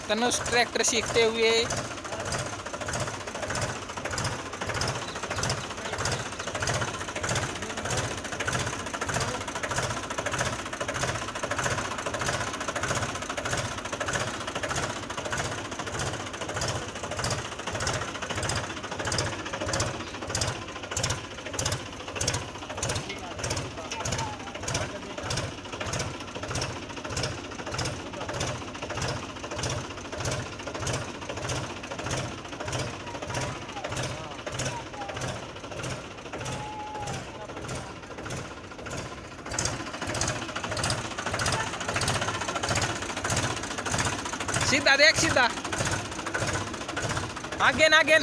Tanush tractor सीखते हुए सीधा देख सीधा आगे आगे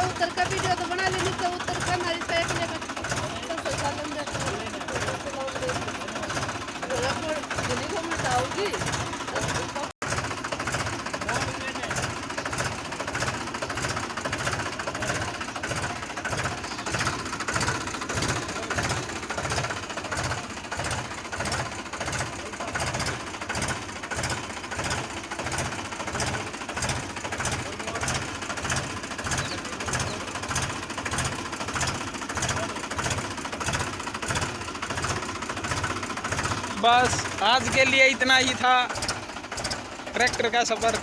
उत्तर का वीडियो तो बना ले, नीचे उत्तर का हमारी साइड में बस आज के लिए इतना ही था ट्रैक्टर का सफ़र।